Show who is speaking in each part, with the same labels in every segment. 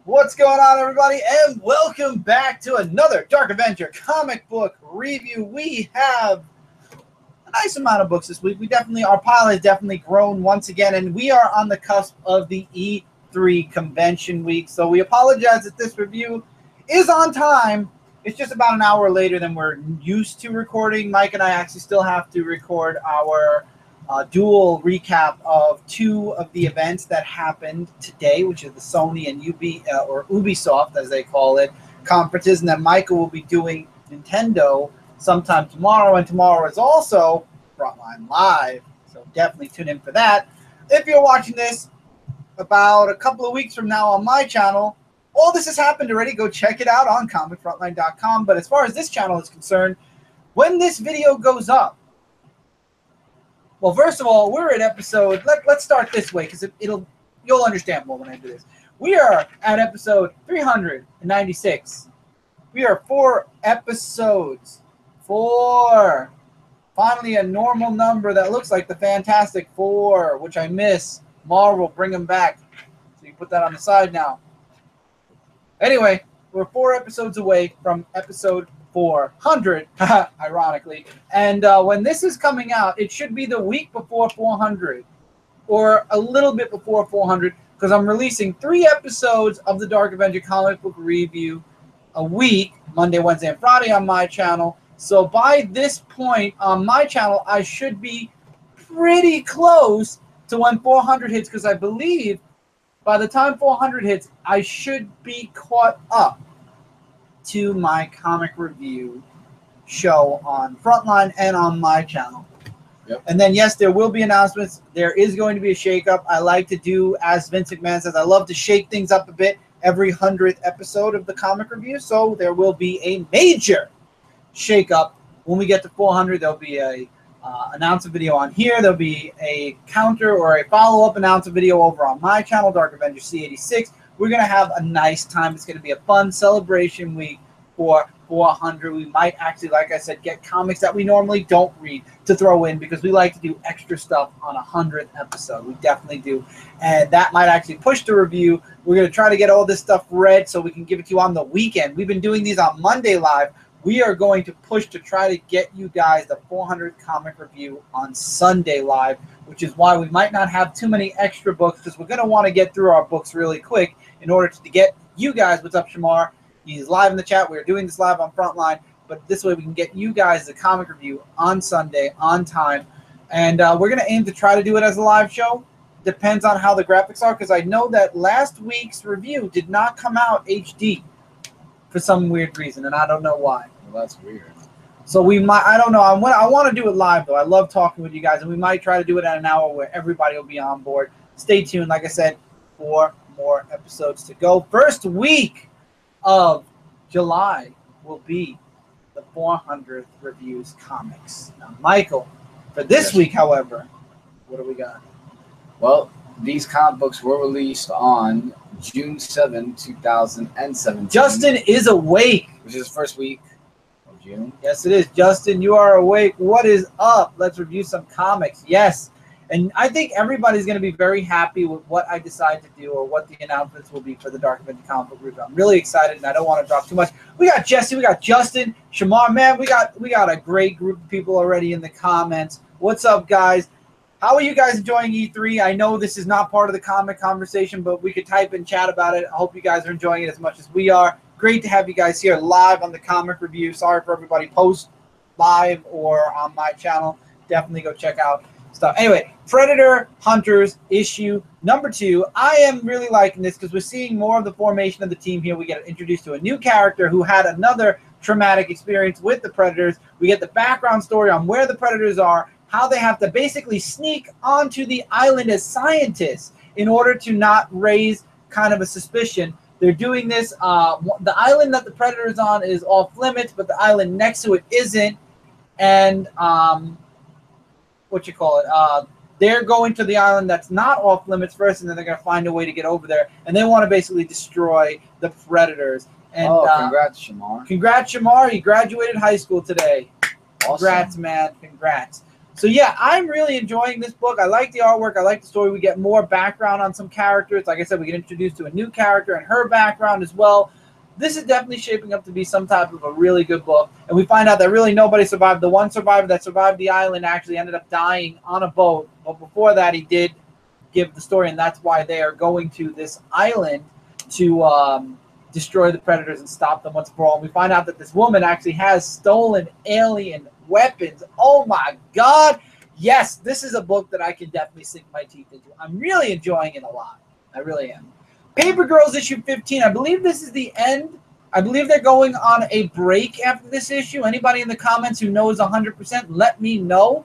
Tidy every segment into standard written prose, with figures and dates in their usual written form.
Speaker 1: What's going on, everybody, and welcome back to another Dark Avenger comic book review. We have a nice amount of books this week. Our pile has definitely grown once again, and we are on the cusp of the E3 convention week. So we apologize that this review is on time. It's just about an hour later than we're used to recording. Mike and I actually still have to record our dual recap of two of the events that happened today, which is the Sony and Ubisoft, as they call it, conferences. And then Michael will be doing Nintendo sometime tomorrow, and tomorrow is also Frontline Live. So definitely tune in for that. If you're watching this about a couple of weeks from now on my channel, all this has happened already. Go check it out on comicfrontline.com. But as far as this channel is concerned, when this video goes up, well, first of all, we're at episode. Let's start this way because you'll understand more when I do this. We are at episode 396. We are 4 episodes. 4. Finally, a normal number that looks like the Fantastic Four, which I miss. Marvel, bring them back. So you put that on the side now. Anyway, we're 4 episodes away from episode 400, ironically. And when this is coming out, it should be the week before 400, or a little bit before 400, because I'm releasing 3 episodes of the Dark Avenger comic book review a week, Monday, Wednesday, and Friday on my channel. So by this point on my channel, I should be pretty close to when 400 hits, because I believe by the time 400 hits, I should be caught up to my comic review show on Frontline and on my channel. Yep. And then, yes, there will be announcements. There is going to be a shakeup. I like to do, as Vince McMahon says, I love to shake things up a bit every 100th episode of the comic review. So there will be a major shakeup. When we get to 400, there'll be a announcement video on here. There'll be a counter or a follow-up announcement video over on my channel, Dark Avenger C86. We're going to have a nice time. It's going to be a fun celebration week for 400. We might actually, like I said, get comics that we normally don't read to throw in, because we like to do extra stuff on a 100th episode. We definitely do. And that might actually push the review. We're going to try to get all this stuff read so we can give it to you on the weekend. We've been doing these on Monday Live. We are going to push to try to get you guys the 400th comic review on Sunday Live, which is why we might not have too many extra books, because we're going to want to get through our books really quick in order to get you guys. What's up, Shamar? He's live in the chat. We're doing this live on Frontline, but this way we can get you guys the comic review on Sunday, on time. And we're going to aim to try to do it as a live show. Depends on how the graphics are, because I know that last week's review did not come out HD for some weird reason, and I don't know why.
Speaker 2: Well, that's weird.
Speaker 1: So we might, I don't know. I want to do it live, though. I love talking with you guys, and we might try to do it at an hour where everybody will be on board. Stay tuned. Like I said, 4 more episodes to go. First week of July will be the 400th Reviews Comics. Now, Michael, for this week, however, what do we got?
Speaker 2: Well, these comic books were released on June 7, 2017.
Speaker 1: Justin is awake.
Speaker 2: Which is the first week of June.
Speaker 1: Yes, it is. Justin, you are awake. What is up? Let's review some comics. Yes. And I think everybody's going to be very happy with what I decide to do, or what the announcements will be for the Dark Avenger comic book review. I'm really excited, and I don't want to drop too much. We got Jesse, we got Justin, Shamar, man. We got a great group of people already in the comments. What's up, guys? How are you guys enjoying E3? I know this is not part of the comic conversation, but we could type and chat about it. I hope you guys are enjoying it as much as we are. Great to have you guys here live on the comic review. Sorry for everybody post live or on my channel. Definitely go check out stuff. Anyway, Predator Hunters issue number 2. I am really liking this because we're seeing more of the formation of the team here. We get introduced to a new character who had another traumatic experience with the Predators. We get the background story on where the Predators are, how they have to basically sneak onto the island as scientists in order to not raise kind of a suspicion. They're doing this. The island that the Predator's on is off limits, but the island next to it isn't. And they're going to the island that's not off limits first, and then they're going to find a way to get over there. And they want to basically destroy the Predators. And,
Speaker 2: congrats, Shamar.
Speaker 1: Congrats, Shamar. You graduated high school today.
Speaker 2: Awesome.
Speaker 1: Congrats, man. Congrats. So yeah, I'm really enjoying this book. I like the artwork. I like the story. We get more background on some characters. Like I said, we get introduced to a new character and her background as well. This is definitely shaping up to be some type of a really good book. And we find out that really nobody survived. The one survivor that survived the island actually ended up dying on a boat. But before that, he did give the story, and that's why they are going to this island to destroy the predators and stop them once for all. And we find out that this woman actually has stolen alien weapons. Oh my God. Yes, this is a book that I can definitely sink my teeth into. I'm really enjoying it a lot. I really am. Paper Girls issue 15. I believe this is the end. I believe they're going on a break after this issue. Anybody in the comments who knows 100%, let me know.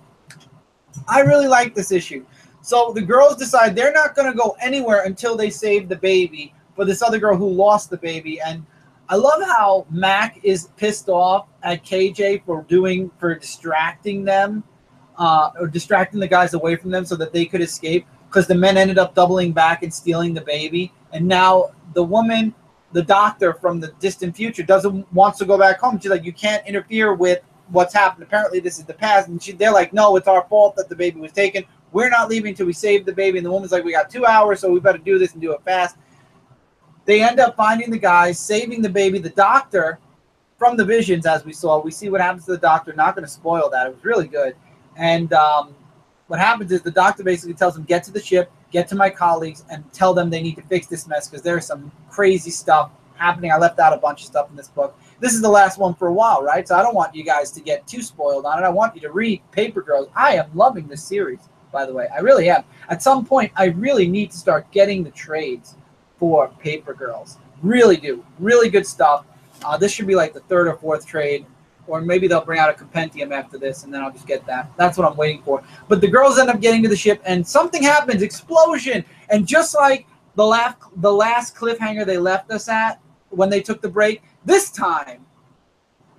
Speaker 1: I really like this issue. So the girls decide they're not going to go anywhere until they save the baby for this other girl who lost the baby. And I love how Mac is pissed off at KJ for distracting them, or distracting the guys away from them so that they could escape, because the men ended up doubling back and stealing the baby. And now the woman, the doctor from the distant future, wants to go back home. She's like, you can't interfere with what's happened. Apparently this is the past. And they're like, no, it's our fault that the baby was taken. We're not leaving until we save the baby. And the woman's like, we got 2 hours, so we better do this and do it fast. They end up finding the guys, saving the baby. The doctor, from the visions, as we saw, we see what happens to the doctor. Not going to spoil that. It was really good. And what happens is the doctor basically tells them, get to the ship, get to my colleagues, and tell them they need to fix this mess because there's some crazy stuff happening. I left out a bunch of stuff in this book. This is the last one for a while, right? So I don't want you guys to get too spoiled on it. I want you to read Paper Girls. I am loving this series, by the way. I really am. At some point, I really need to start getting the trades for Paper Girls. Really do. Really good stuff. This should be like the 3rd or 4th trade, or maybe they'll bring out a compendium after this, and then I'll just get that. That's what I'm waiting for. But the girls end up getting to the ship, and something happens. Explosion. And just like the last cliffhanger they left us at when they took the break, this time,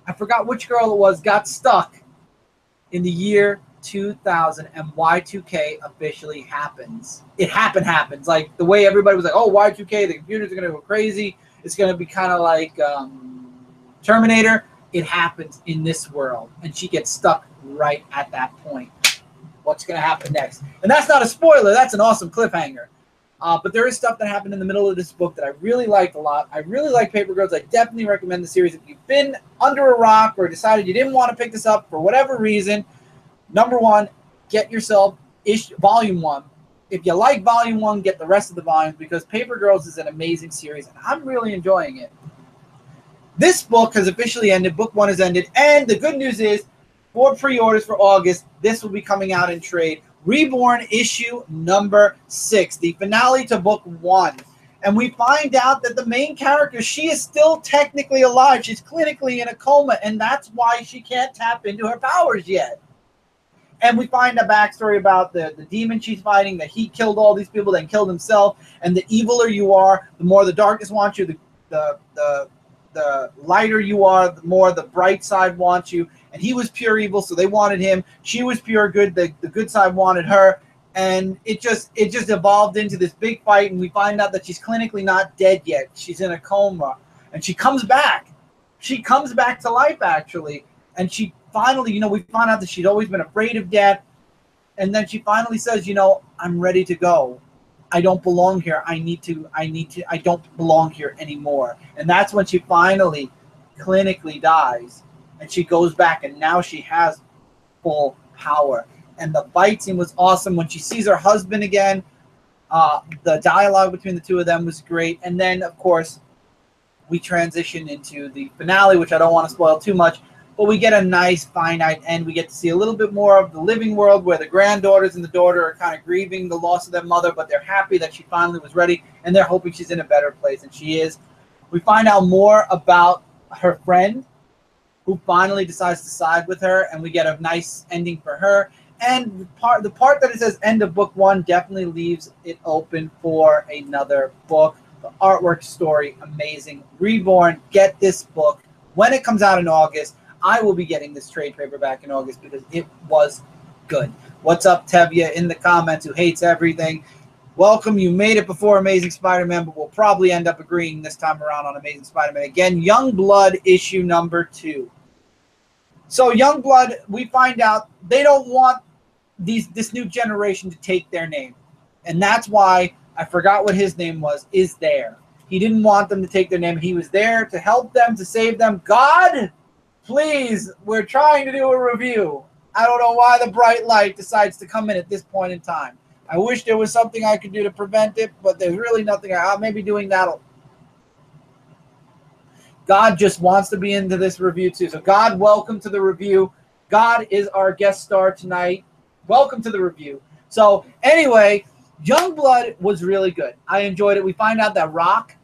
Speaker 1: I forgot which girl it was, got stuck in the year 2000, and Y2K officially happens. It happens. Like the way everybody was like, oh, Y2K, the computers are going to go crazy. It's going to be kind of like Terminator. It happens in this world, and she gets stuck right at that point. What's going to happen next? And that's not a spoiler. That's an awesome cliffhanger. But there is stuff that happened in the middle of this book that I really liked a lot. I really like Paper Girls. I definitely recommend the series. If you've been under a rock or decided you didn't want to pick this up for whatever reason, number one, get yourself Volume 1. If you like Volume 1, get the rest of the volumes, because Paper Girls is an amazing series, and I'm really enjoying it. This book has officially ended. Book 1 has ended. And the good news is, for pre-orders for August, this will be coming out in trade. Reborn issue number 6, the finale to book 1. And we find out that the main character, she is still technically alive. She's clinically in a coma, and that's why she can't tap into her powers yet. And we find a backstory about the demon she's fighting, that he killed all these people, then killed himself. And the eviler you are, the more the darkness wants you, the lighter you are, the more the bright side wants you. And he was pure evil, so they wanted him. She was pure good. The good side wanted her. And it just evolved into this big fight, and we find out that she's clinically not dead yet. She's in a coma. And she comes back. She comes back to life, actually. And she finally, we find out that she'd always been afraid of death. And then she finally says, I'm ready to go. I don't belong here. I don't belong here anymore. And that's when she finally clinically dies. And she goes back, and now she has full power. And the fight scene was awesome. When she sees her husband again, the dialogue between the two of them was great. And then, of course, we transition into the finale, which I don't want to spoil too much. But we get a nice finite end. We get to see a little bit more of the living world, where the granddaughters and the daughter are kind of grieving the loss of their mother, but they're happy that she finally was ready, and they're hoping she's in a better place, and she is. We find out more about her friend, who finally decides to side with her, and we get a nice ending for her. And the part that it says end of book 1 definitely leaves it open for another book. The artwork, story, amazing. Reborn, get this book. When it comes out in August, I will be getting this trade paperback in August because it was good. What's up, Tevya, in the comments, who hates everything? Welcome. You made it before Amazing Spider-Man, but we'll probably end up agreeing this time around on Amazing Spider-Man. Again, Youngblood issue number 2. So Youngblood, we find out they don't want this new generation to take their name. And that's why I forgot what his name was, is there. He didn't want them to take their name. He was there to help them, to save them. God, please, we're trying to do a review. I don't know why the bright light decides to come in at this point in time. I wish there was something I could do to prevent it, but there's really nothing. I may be doing that. God just wants to be into this review too. So God, welcome to the review. God is our guest star tonight. Welcome to the review. So anyway, Youngblood was really good. I enjoyed it. We find out that Rock,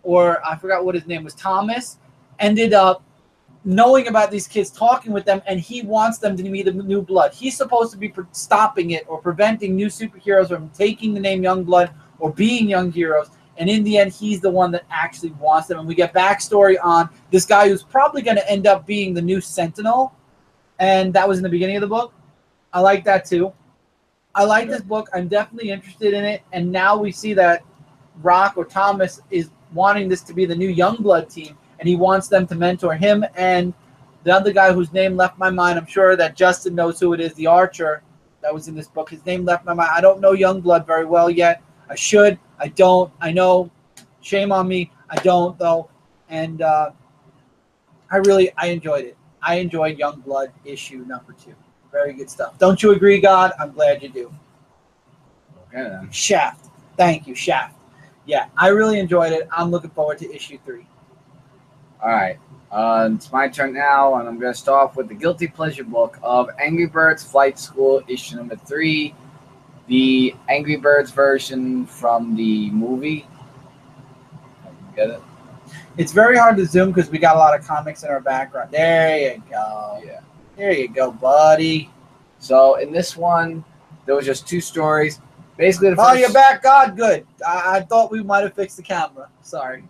Speaker 1: or I forgot what his name was, Thomas, ended up knowing about these kids, talking with them, and he wants them to be the new blood. He's supposed to be stopping it or preventing new superheroes from taking the name Youngblood or being young heroes. And in the end, he's the one that actually wants them. And we get backstory on this guy who's probably going to end up being the new Sentinel. And that was in the beginning of the book. I like that too. I like this book. I'm definitely interested in it. And now we see that Rock or Thomas is wanting this to be the new Youngblood team. And he wants them to mentor him and the other guy whose name left my mind. I'm sure that Justin knows who it is, the archer that was in this book. His name left my mind. I don't know Youngblood very well yet. I should. I don't. I know. Shame on me. I don't, though. And I enjoyed it. I enjoyed Youngblood issue number 2. Very good stuff. Don't you agree, God? I'm glad you do.
Speaker 2: Okay, then.
Speaker 1: Shaft. Thank you, Shaft. Yeah, I really enjoyed it. I'm looking forward to issue 3.
Speaker 2: All right. It's my turn now, and I'm going to start off with the Guilty Pleasure book of Angry Birds Flight School, issue number 3. The Angry Birds version from the movie. Get it?
Speaker 1: It's very hard to zoom because we got a lot of comics in our background. There you go.
Speaker 2: Yeah.
Speaker 1: There you go, buddy.
Speaker 2: So in this one, there was just 2 stories. Basically, the first,
Speaker 1: oh, you're back, God. Good. I thought we might have fixed the camera. Sorry.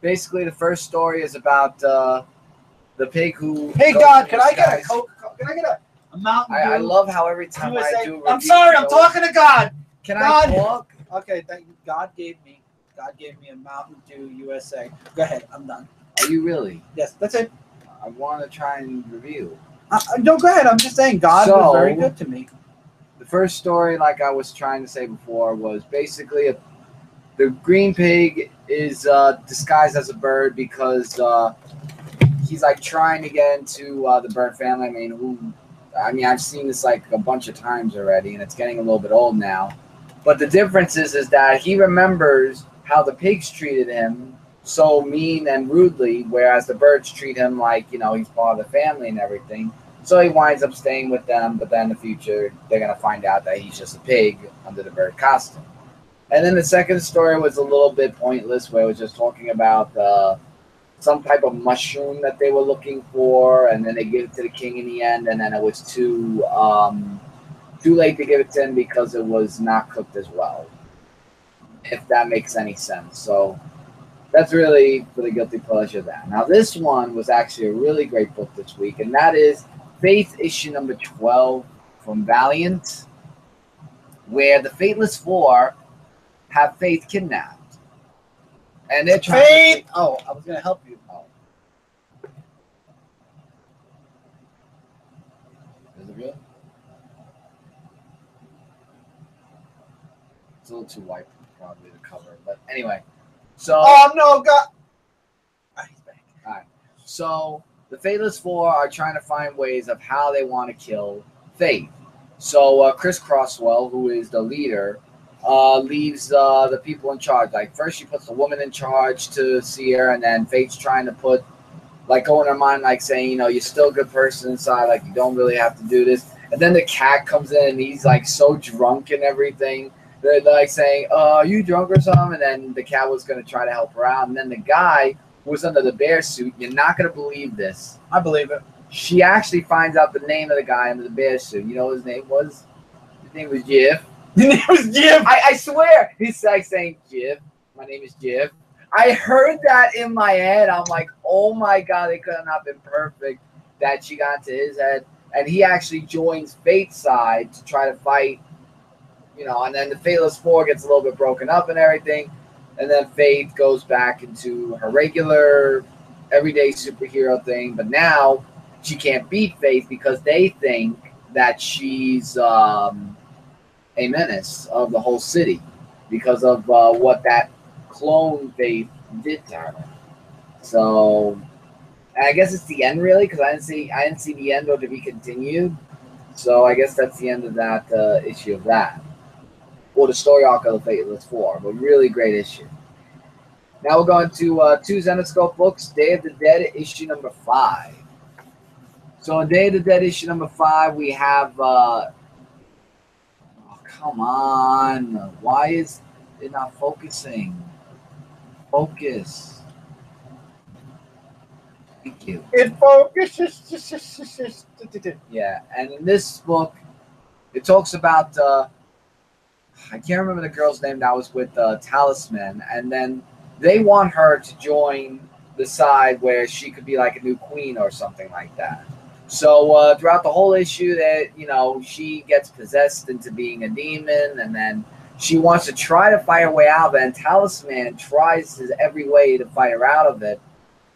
Speaker 2: Basically, the first story is about the pig who.
Speaker 1: Hey, God, can I get a Coke? Can I get a Mountain Dew?
Speaker 2: I love how every time
Speaker 1: USA.
Speaker 2: I do. Review,
Speaker 1: I'm sorry. I'm talking to God.
Speaker 2: Can
Speaker 1: God.
Speaker 2: I talk?
Speaker 1: Okay, thank you. God gave me a Mountain Dew USA. Go ahead. I'm done.
Speaker 2: Are you really?
Speaker 1: Yes, that's it.
Speaker 2: I want to try and review.
Speaker 1: No, go ahead. I'm just saying God was very good to me.
Speaker 2: The first story, like I was trying to say before, was basically the green pig is disguised as a bird because he's like trying to get into the bird family. I mean, I've seen this like a bunch of times already, and it's getting a little bit old now. But the difference is that he remembers how the pigs treated him so mean and rudely, whereas the birds treat him like, he's part of the family and everything. So he winds up staying with them, but then in the future, they're going to find out that he's just a pig under the bird costume. And then the second story was a little bit pointless, where it was just talking about some type of mushroom that they were looking for, and then they give it to the king in the end, and then it was too late to give it to him because it was not cooked as well, if that makes any sense. So that's really for the Guilty Pleasure of that. Now, this one was actually a really great book this week, and that is Fath issue number 12 from Valiant, where the Fateless Four have Fath kidnapped. And they're trying
Speaker 1: Faith! Oh, I was going to help you. Oh.
Speaker 2: Is it real? It's a little too white probably to cover. But anyway. So
Speaker 1: oh, no, God. Oh, he's back.
Speaker 2: All right. So the Fateless Four are trying to find ways of how they want to kill Fath. So Chris Crosswell, who is the leader, leaves the people in charge. Like, first she puts the woman in charge to see her, and then Fate's trying to go in her mind, like saying, you're still a good person inside, like you don't really have to do this. And then the cat comes in, and he's like so drunk and everything. They're like saying, are you drunk or something? And then the cat was going to try to help her out. And then the guy who was under the bear suit, you're not going to believe this.
Speaker 1: I believe it.
Speaker 2: She actually finds out the name of the guy under the bear suit. You know what his name was? His name was Jeff.
Speaker 1: His name was Jim.
Speaker 2: I swear. He's like saying, Jeff. My name is Jeff. I heard that in my head. I'm like, oh my God, it could have not been perfect that she got to his head. And he actually joins Fate's side to try to fight, and then the Fateless Four gets a little bit broken up and everything. And then Faith goes back into her regular, everyday superhero thing. But now she can't beat Faith because they think that she's a menace of the whole city because of what that clone Fath did to her. So, and I guess it's the end really, because I didn't see the end or to be continued. So I guess that's the end of that issue of that, or the story arc of the Faithless Four. But really great issue. Now we're going to two Zenescope books, Day of the Dead, issue number 5. So in Day of the Dead, issue number 5, we have, oh, come on. Why is it not focusing? Focus. Thank you.
Speaker 1: It focuses.
Speaker 2: Yeah, and in this book, it talks about, I can't remember the girl's name that was with Talisman, and then they want her to join the side where she could be like a new queen or something like that. So throughout the whole issue, that she gets possessed into being a demon, and then she wants to try to fight her way out of it. And Talisman tries his every way to fight her out of it,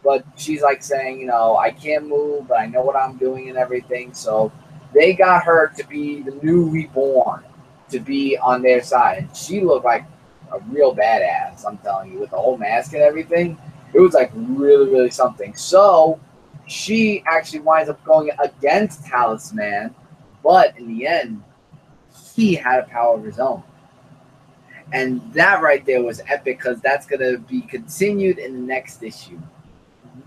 Speaker 2: but she's like saying, I can't move, but I know what I'm doing and everything. So they got her to be the new Reborn, to be on their side. And she looked like a real badass, I'm telling you, with the whole mask and everything. It was like really, really something. So she actually winds up going against Talisman, but in the end, he had a power of his own. And that right there was epic, because that's going to be continued in the next issue.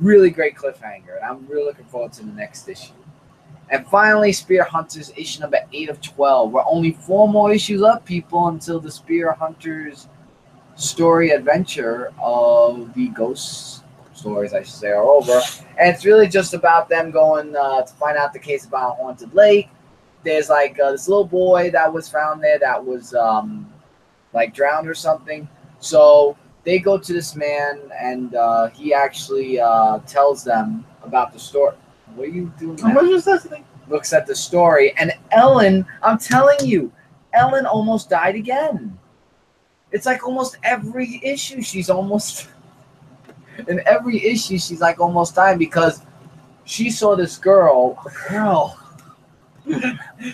Speaker 2: Really great cliffhanger, and I'm really looking forward to the next issue. And finally, Spear Hunters, issue number 8 of 12. We're only 4 more issues up, people, until the Spear Hunters story adventure of the ghost stories, I should say, are over. And it's really just about them going to find out the case about Haunted Lake. There's like this little boy that was found there that was like drowned or something. So they go to this man, and he actually tells them about the story. What are you doing now?
Speaker 1: I was just listening.
Speaker 2: Looks at the story, and Ellen, I'm telling you, Ellen almost died again. It's like almost every issue she's almost... In every issue, she's like almost dying, because she saw this girl.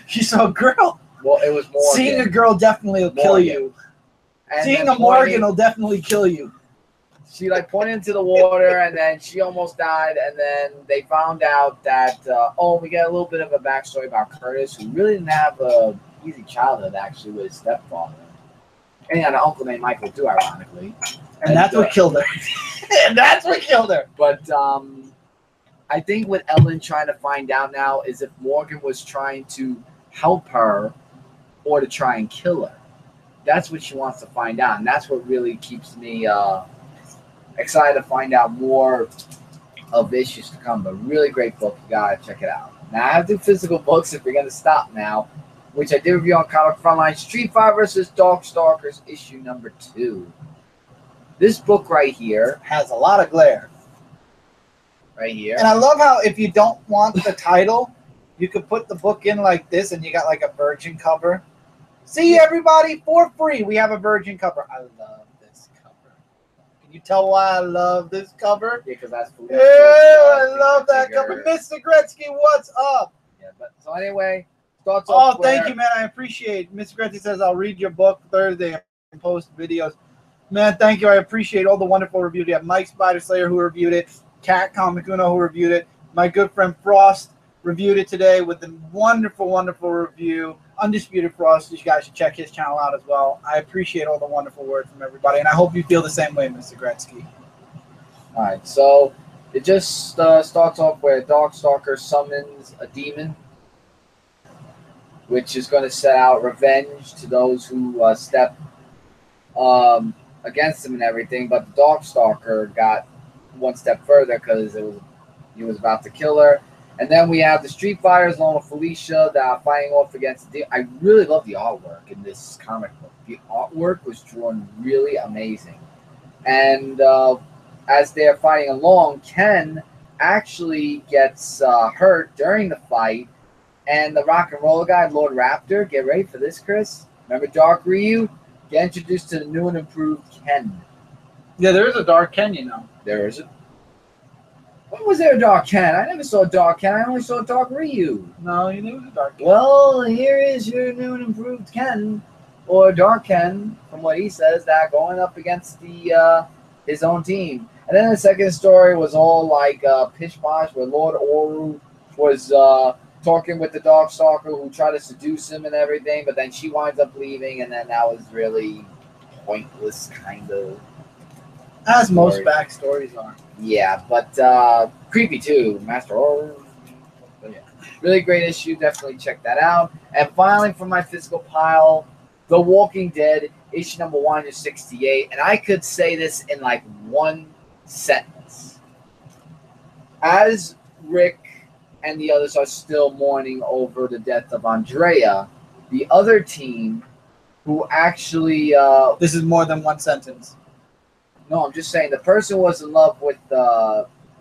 Speaker 1: She saw a girl.
Speaker 2: Well, it was Morgan.
Speaker 1: Seeing a girl definitely will kill you.
Speaker 2: And
Speaker 1: seeing a Morgan will definitely kill you.
Speaker 2: She like pointed into the water, and then she almost died. And then they found out that we get a little bit of a backstory about Curtis, who really didn't have a easy childhood actually with his stepfather, and he had an uncle named Michael too, ironically.
Speaker 1: And that's what killed her. And that's what killed her.
Speaker 2: But I think what Ellen trying to find out now is if Morgan was trying to help her or to try and kill her. That's what she wants to find out, and that's what really keeps me excited to find out more of the issues to come. But really great book. You gotta check it out. Now I have two physical books if we're gonna stop now, which I did review on Comic Frontline. Street Fighter vs. Darkstalkers, issue number 2. This book right here
Speaker 1: has a lot of glare.
Speaker 2: Right here.
Speaker 1: And I love how if you don't want the title, you could put the book in like this, and you got like a virgin cover. See, everybody, for free, we have a virgin cover. I love this cover. Can you tell why I love this cover?
Speaker 2: Yeah, because that's cool.
Speaker 1: Yeah, I love that cover. Mr. Gretzky, what's up?
Speaker 2: Yeah, but so anyway, thoughts off.
Speaker 1: Oh, thank you, man. I appreciate it. Mr. Gretzky says I'll read your book Thursday and post videos. Man, thank you. I appreciate all the wonderful reviews. You have Mike Spider Slayer who reviewed it, Cat Comic Uno who reviewed it, my good friend Frost reviewed it today with a wonderful, wonderful review. Undisputed Frost, you guys should check his channel out as well. I appreciate all the wonderful words from everybody, and I hope you feel the same way, Mr. Gretzky.
Speaker 2: All right, so it just starts off where Darkstalker summons a demon, which is going to set out revenge to those who step against him and everything. But the Darkstalker got one step further because he was about to kill her. And then we have the Street Fighters along with Felicia that are fighting off against the... I really love the artwork in this comic book. The artwork was drawn really amazing. And as they're fighting along, Ken actually gets hurt during the fight. And the rock and roller guy, Lord Raptor, get ready for this, Chris. Remember Dark Ryu? Get introduced to the new and improved Ken.
Speaker 1: Yeah, there is a Dark Ken, you know.
Speaker 2: There is it. When was there a Dark Ken? I never saw Dark Ken. I only saw Dark Ryu.
Speaker 1: No, you knew it was a Dark Ken.
Speaker 2: Well, here is your new and improved Ken, or Dark Ken, from what he says, that going up against the his own team. And then the second story was all like pish posh, where Lord Oru was talking with the Darkstalker who tried to seduce him and everything, but then she winds up leaving, and then that was really pointless, kind of.
Speaker 1: As most backstories are.
Speaker 2: Yeah, but creepy too, Master Oru. But yeah, really great issue. Definitely check that out. And finally, from my physical pile, The Walking Dead, issue number 168. And I could say this in like one sentence. As Rick and the others are still mourning over the death of Andrea, the other team who actually...
Speaker 1: this is more than one sentence.
Speaker 2: No, I'm just saying the person was in love with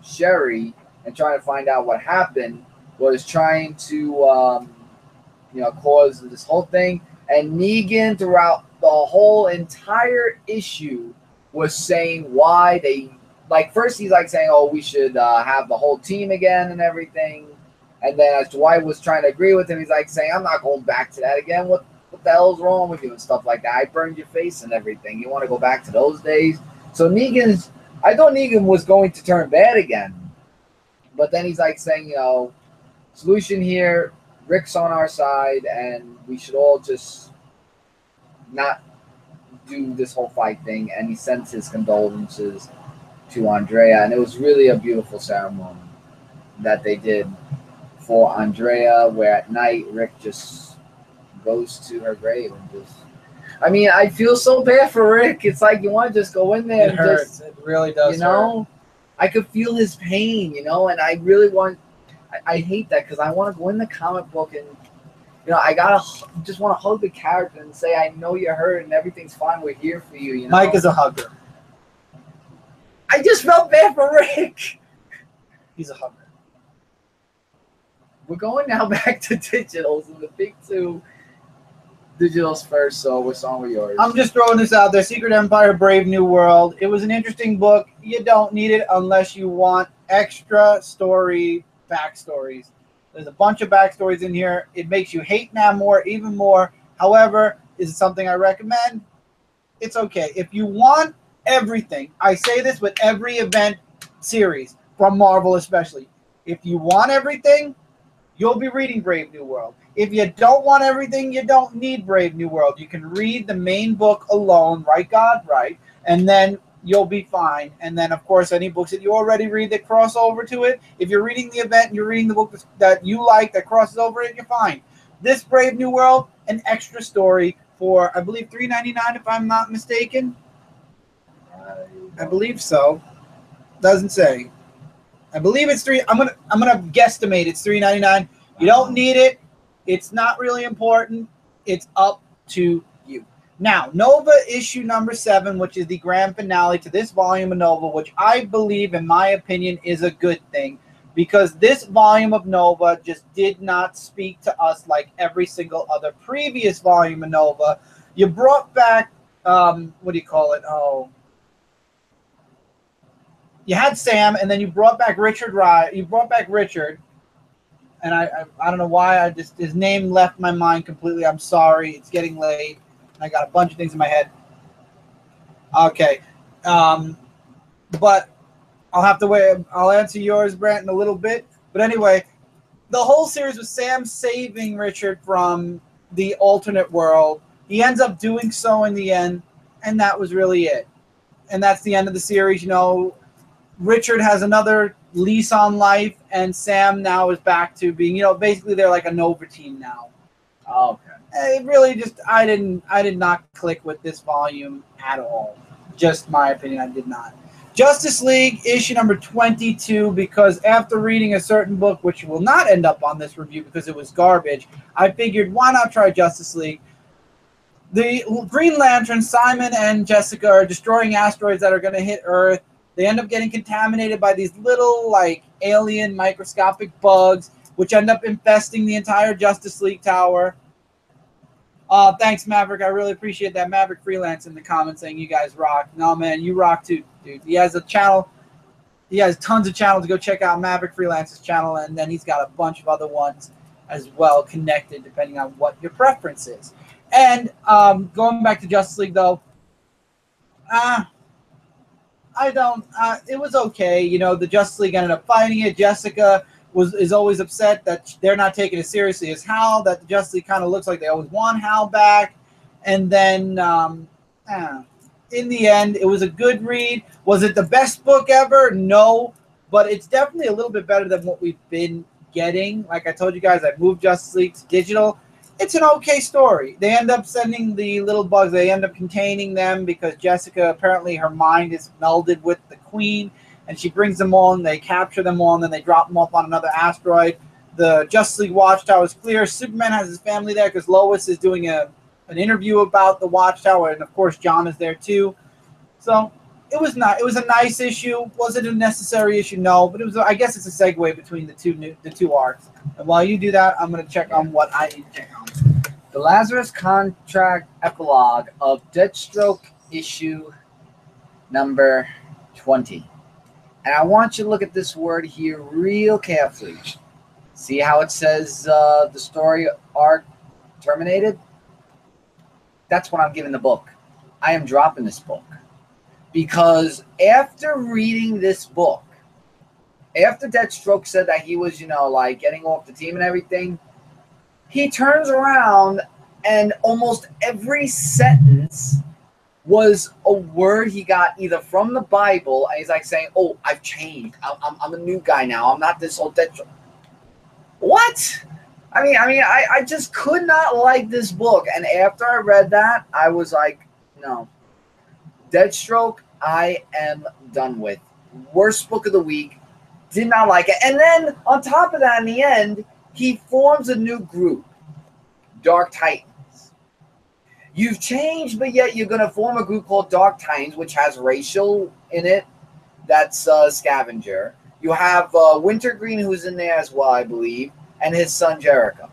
Speaker 2: Sherry and trying to find out what happened, was trying to, cause this whole thing. And Negan, throughout the whole entire issue, was saying why they... Like, first he's like saying, oh, we should have the whole team again and everything. And then as Dwight was trying to agree with him, he's like saying, I'm not going back to that again. What the hell's wrong with you and stuff like that? I burned your face and everything. You want to go back to those days? So I thought Negan was going to turn bad again. But then he's like saying, solution here, Rick's on our side, and we should all just not do this whole fight thing. And he sends his condolences to Andrea. And it was really a beautiful ceremony that they did for Andrea, where at night Rick just goes to her grave and just... I mean, I feel so bad for Rick. It's like you want to just go in there.
Speaker 1: It hurts. It really does.
Speaker 2: Hurt. I could feel his pain, and I really want. I hate that because I want to go in the comic book and, I just want to hug the character and say, I know you're hurt and everything's fine. We're here for you.
Speaker 1: Mike is a hugger.
Speaker 2: I just felt bad for Rick.
Speaker 1: He's a hugger.
Speaker 2: We're going now back to digitals, and the big two. Digitals first, so what's on with yours?
Speaker 1: I'm just throwing this out there. Secret Empire, Brave New World. It was an interesting book. You don't need it unless you want extra story backstories. There's a bunch of backstories in here. It makes you hate Namor even more. However, is it something I recommend? It's okay. If you want everything, I say this with every event series, from Marvel especially. If you want everything, you'll be reading Brave New World. If you don't want everything, you don't need Brave New World. You can read the main book alone, right, God? Right. And then you'll be fine. And then, of course, any books that you already read that cross over to it, if you're reading the event and you're reading the book that you like that crosses over it, you're fine. This Brave New World, an extra story for, I believe, $3.99 if I'm not mistaken. I believe so. Doesn't say. I believe it's $3. I'm gonna guesstimate it's $3.99. You don't need it. It's not really important. It's up to you. Now, Nova issue number 7, which is the grand finale to this volume of Nova, which I believe, in my opinion, is a good thing, because this volume of Nova just did not speak to us like every single other previous volume of Nova. You brought back, what do you call it? Oh, you had Sam, and then you brought back Richard. You brought back Richard. And I don't know why his name left my mind completely. I'm sorry. It's getting late. I got a bunch of things in my head. Okay. But I'll have to wait. I'll answer yours, Brent, in a little bit. But anyway, the whole series was Sam saving Richard from the alternate world. He ends up doing so in the end, and that was really it. And that's the end of the series. Richard has another lease on life, and Sam now is back to being, basically they're like a Nova team now.
Speaker 2: Oh, okay.
Speaker 1: It really I did not click with this volume at all. Just my opinion, I did not. Justice League issue number 22, because after reading a certain book, which will not end up on this review because it was garbage, I figured why not try Justice League. The Green Lantern, Simon and Jessica, are destroying asteroids that are going to hit Earth. They end up getting contaminated by these little, alien microscopic bugs, which end up infesting the entire Justice League tower. Thanks, Maverick. I really appreciate that. Maverick Freelance in the comments saying you guys rock. No, man, you rock too, dude. He has a channel. he has tons of channels. Go check out Maverick Freelance's channel, and then he's got a bunch of other ones as well connected, depending on what your preference is. And going back to Justice League, though, I don't. It was okay. You know, the Justice League ended up fighting it. Jessica is always upset that they're not taking it seriously as Hal. That the Justice League kind of looks like they always want Hal back. And then in the end, it was a good read. Was it the best book ever? No, but it's definitely a little bit better than what we've been getting. Like I told you guys, I moved Justice League to digital. It's an okay story. They end up sending the little bugs. They end up containing them because Jessica, apparently her mind is melded with the Queen, and she brings them all, and they capture them all, and then they drop them off on another asteroid. The Justice League Watchtower is clear. Superman has his family there because Lois is doing an interview about the Watchtower, and of course John is there too. So it was not. It was a nice issue. Was it a necessary issue? No, but it was. I guess it's a segue between the two arcs. And while you do that, I'm going to check on what I need to check on.
Speaker 2: The Lazarus Contract epilogue of Deathstroke issue number 20. And I want you to look at this word here real carefully. See how it says the story arc terminated? That's what I'm giving the book. I am dropping this book. Because after reading this book, after Deathstroke said that he was, like getting off the team and everything, he turns around and almost every sentence was a word he got either from the Bible, and he's like saying, "Oh, I've changed. I'm a new guy now. I'm not this old Deathstroke." What? I just could not like this book, and after I read that, I was like, no. Deathstroke, I am done with. Worst book of the week. Did not like it. And then, on top of that, in the end, he forms a new group. Dark Titans. You've changed, but yet you're going to form a group called Dark Titans, which has Rachel in it. That's Scavenger. You have Wintergreen, who's in there as well, I believe, and his son, Jericho.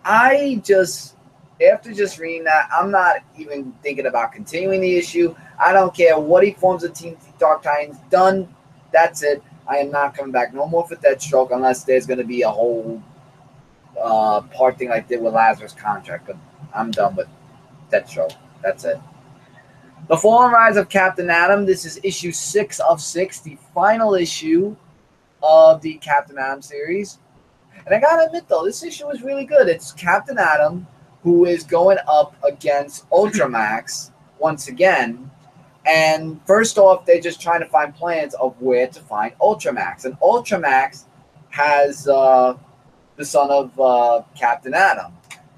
Speaker 2: After just reading that, I'm not even thinking about continuing the issue. I don't care what he forms a team, Dark Titans. Done. That's it. I am not coming back no more for Deathstroke unless there's going to be a whole part thing like they did with Lazarus Contract. But I'm done with Deathstroke. That's it. The Fall and Rise of Captain Atom. This is issue 6 of 6, the final issue of the Captain Atom series. And I got to admit, though, this issue is really good. It's Captain Atom, who is going up against Ultramax once again. And first off, they're just trying to find plans of where to find Ultramax. And Ultramax has the son of Captain Atom.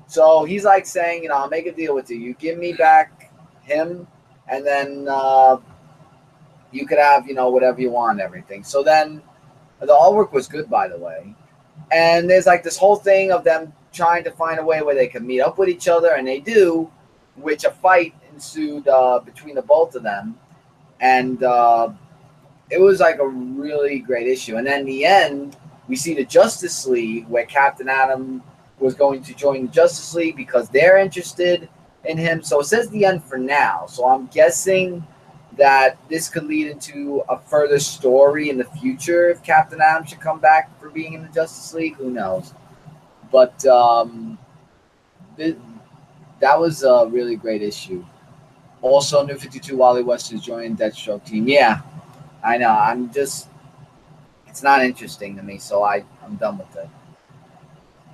Speaker 2: So he's like saying, I'll make a deal with you. You give me back him, and then you could have, whatever you want and everything. So then the artwork was good, by the way. And there's like this whole thing of them trying to find a way where they can meet up with each other, and they do, which a fight ensued between the both of them, and it was like a really great issue. And then in the end, we see the Justice League, where Captain Atom was going to join the Justice League because they're interested in him. So it says the end for now. So I'm guessing that this could lead into a further story in the future if Captain Atom should come back for being in the Justice League. Who knows? But that was a really great issue. Also, New 52 Wally West is joining Deathstroke team. Yeah, I know. It's not interesting to me, so I'm done with it.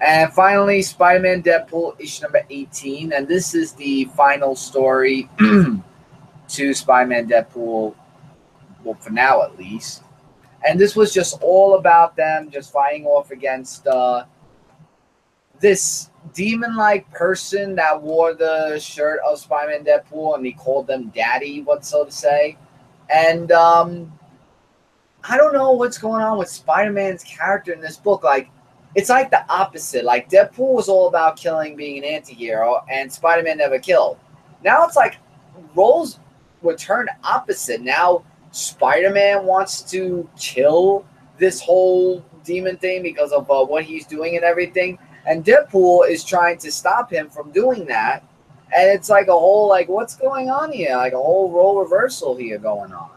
Speaker 2: And finally, Spider-Man Deadpool, issue number 18. And this is the final story to Spider-Man Deadpool, well, for now at least. And this was just all about them just fighting off against this demon-like person that wore the shirt of Spider-Man Deadpool, and he called them Daddy, so to say. And I don't know what's going on with Spider-Man's character in this book. Like, it's like the opposite. Like, Deadpool was all about killing, being an anti-hero, and Spider-Man never killed. Now it's like roles were turned opposite. Now Spider-Man wants to kill this whole demon thing because of what he's doing and everything. And Deadpool is trying to stop him from doing that. And it's like a whole, like, what's going on here? Like a whole role reversal here going on.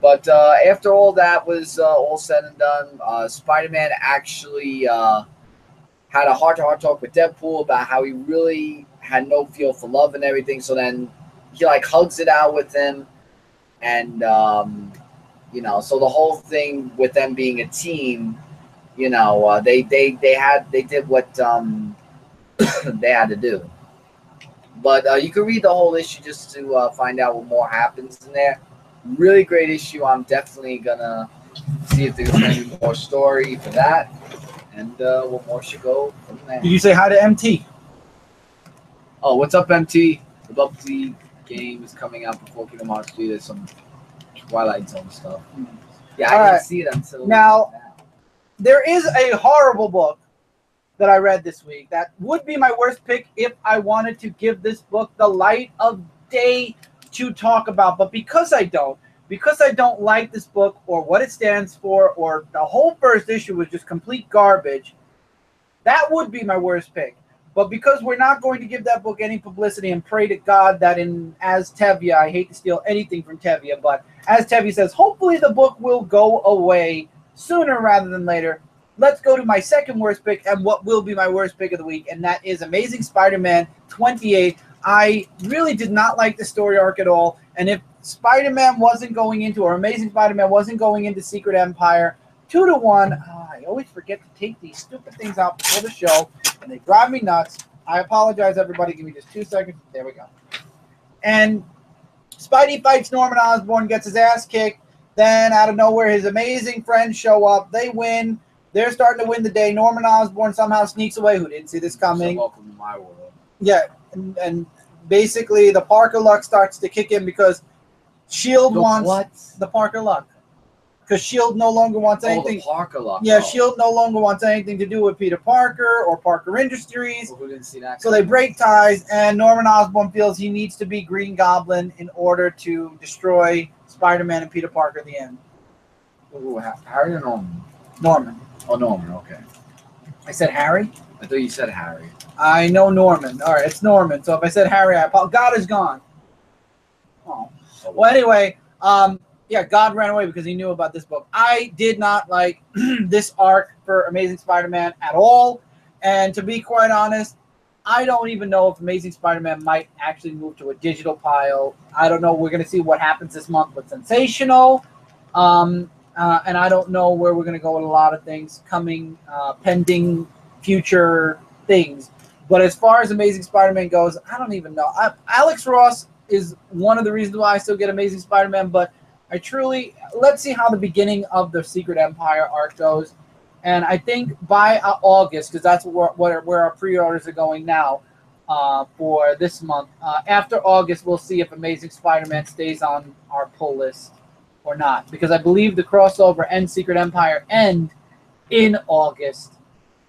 Speaker 2: But after all that was all said and done, Spider-Man actually had a heart-to-heart talk with Deadpool about how he really had no feel for love and everything. So then he like hugs it out with him, and you know, so the whole thing with them being a team, you know, they did what they had to do. But you can read the whole issue just to find out what more happens in there. Really great issue. I'm definitely gonna see if there's any more story for that, and what more should go from there.
Speaker 1: Did you say hi to MT?
Speaker 2: Oh, what's up, MT? The Bubbly game is coming out before Kingdom Hearts 3. There's some Twilight Zone stuff. Yeah, I didn't see it until
Speaker 1: now. There is a horrible book that I read this week that would be my worst pick if I wanted to give this book the light of day to talk about. But because I don't like this book or what it stands for, or the whole first issue was just complete garbage, that would be my worst pick. But because we're not going to give that book any publicity, and pray to God that as Tevye, I hate to steal anything from Tevye, but as Tevye says, hopefully the book will go away sooner rather than later. Let's go to my second worst pick and what will be my worst pick of the week, and that is Amazing Spider-Man 28. I really did not like the story arc at all, and if Spider-Man wasn't going into, or Amazing Spider-Man wasn't going into Secret Empire 2-1, I always forget to take these stupid things out before the show, and they drive me nuts. I apologize, everybody. Give me just 2 seconds. There we go. And Spidey fights Norman Osborn, gets his ass kicked. Then, out of nowhere, his amazing friends show up. They win. They're starting to win the day. Norman Osborn somehow sneaks away. Who didn't see this coming?
Speaker 2: So welcome to my world.
Speaker 1: Yeah, and basically the Parker luck starts to kick in because S.H.I.E.L.D. wants the Parker luck. Because S.H.I.E.L.D. no longer wants anything.
Speaker 2: The Parker luck.
Speaker 1: Yeah, S.H.I.E.L.D. no longer wants anything to do with Peter Parker or Parker Industries.
Speaker 2: Well, who didn't see that?
Speaker 1: So they break ties, and Norman Osborn feels he needs to be Green Goblin in order to destroy Spider-Man and Peter Parker at the end.
Speaker 2: Ooh, Harry or Norman?
Speaker 1: Norman.
Speaker 2: Oh, Norman, okay.
Speaker 1: I said Harry?
Speaker 2: I thought you said Harry.
Speaker 1: I know Norman. All right, it's Norman. So if I said Harry, I apologize. God is gone. Oh. Well, anyway, yeah, God ran away because he knew about this book. I did not like this arc for Amazing Spider-Man at all. And to be quite honest, I don't even know if Amazing Spider-Man might actually move to a digital pile. I don't know. We're going to see what happens this month with Sensational. And I don't know where we're going to go with a lot of things coming, pending future things. But as far as Amazing Spider-Man goes, I don't even know. Alex Ross is one of the reasons why I still get Amazing Spider-Man, but let's see how the beginning of the Secret Empire arc goes. And I think by August, because that's where our pre-orders are going now for this month, after August, we'll see if Amazing Spider-Man stays on our pull list or not. Because I believe the crossover and Secret Empire end in August.